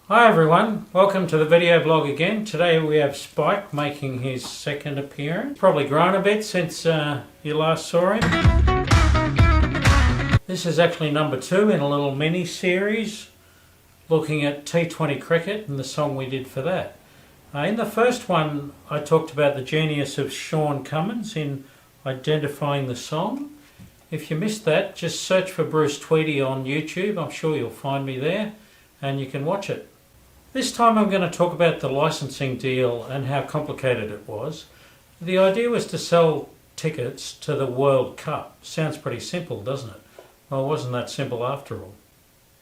Hi everyone, welcome to the video blog again. Today we have Spike making his second appearance. Probably grown a bit since you last saw him. This is actually number 2 in a little mini series looking at T20 cricket and the song we did for that. In the first one I talked about the genius of Sean Cummins in identifying the song. If you missed that, just search for Bruce Tweedie on YouTube. I'm sure you'll find me there and you can watch it. This time I'm going to talk about the licensing deal and how complicated it was. The idea was to sell tickets to the World Cup. Sounds pretty simple, doesn't it? Well, it wasn't that simple after all.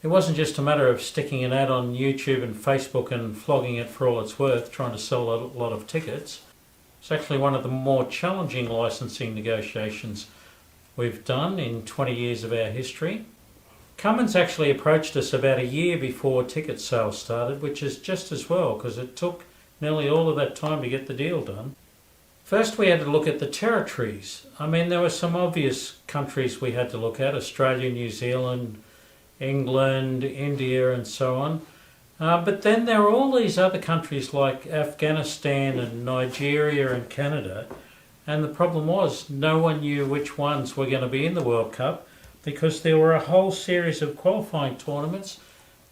It wasn't just a matter of sticking an ad on YouTube and Facebook and flogging it for all it's worth, trying to sell a lot of tickets. It's actually one of the more challenging licensing negotiations we've done in 20 years of our history. Cummins actually approached us about a year before ticket sales started, which is just as well because it took nearly all of that time to get the deal done. First we had to look at the territories. There were some obvious countries we had to look at: Australia, New Zealand, England, India and so on. But then there were all these other countries like Afghanistan and Nigeria and Canada, and the problem was no one knew which ones were going to be in the World Cup, because there were a whole series of qualifying tournaments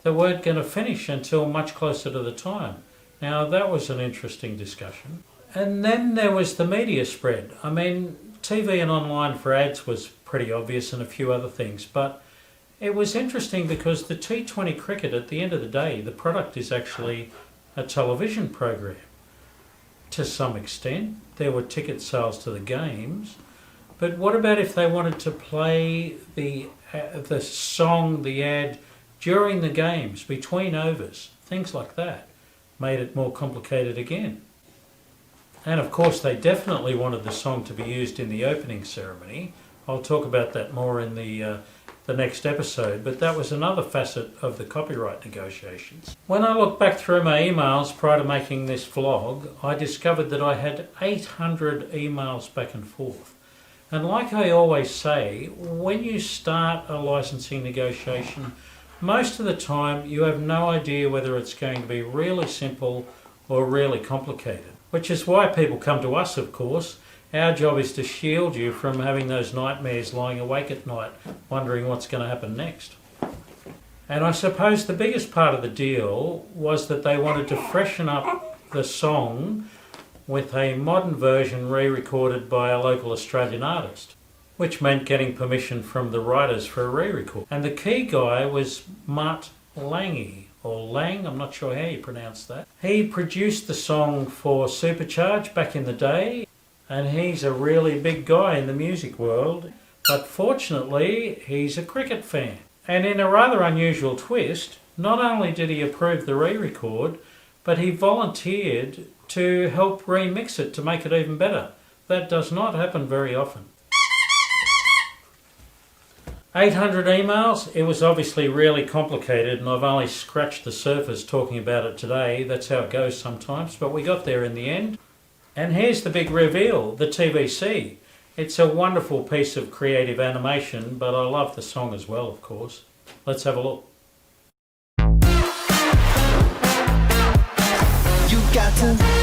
that weren't going to finish until much closer to the time. Now that was an interesting discussion. And then there was the media spread. TV and online for ads was pretty obvious and a few other things, but it was interesting because the T20 cricket, at the end of the day, the product is actually a television program. To some extent, there were ticket sales to the games. But what about if they wanted to play the song, the ad, during the games, between overs? Things like that made it more complicated again. And of course they definitely wanted the song to be used in the opening ceremony. I'll talk about that more in the next episode, but that was another facet of the copyright negotiations. When I look back through my emails prior to making this vlog, I discovered that I had 800 emails back and forth. And like I always say, when you start a licensing negotiation, most of the time you have no idea whether it's going to be really simple or really complicated. Which is why people come to us, of course. Our job is to shield you from having those nightmares lying awake at night, wondering what's going to happen next. And I suppose the biggest part of the deal was that they wanted to freshen up the song with a modern version re-recorded by a local Australian artist, which meant getting permission from the writers for a re-record. And the key guy was Mutt Lange, or Lang, I'm not sure how you pronounce that. He produced the song for Supercharge back in the day, and he's a really big guy in the music world, but fortunately he's a cricket fan. And in a rather unusual twist, not only did he approve the re-record, but he volunteered to help remix it to make it even better. That does not happen very often. 800 emails, it was obviously really complicated, and I've only scratched the surface talking about it today. That's how it goes sometimes, but we got there in the end. And here's the big reveal, the TVC. It's a wonderful piece of creative animation, but I love the song as well, of course. Let's have a look. You got to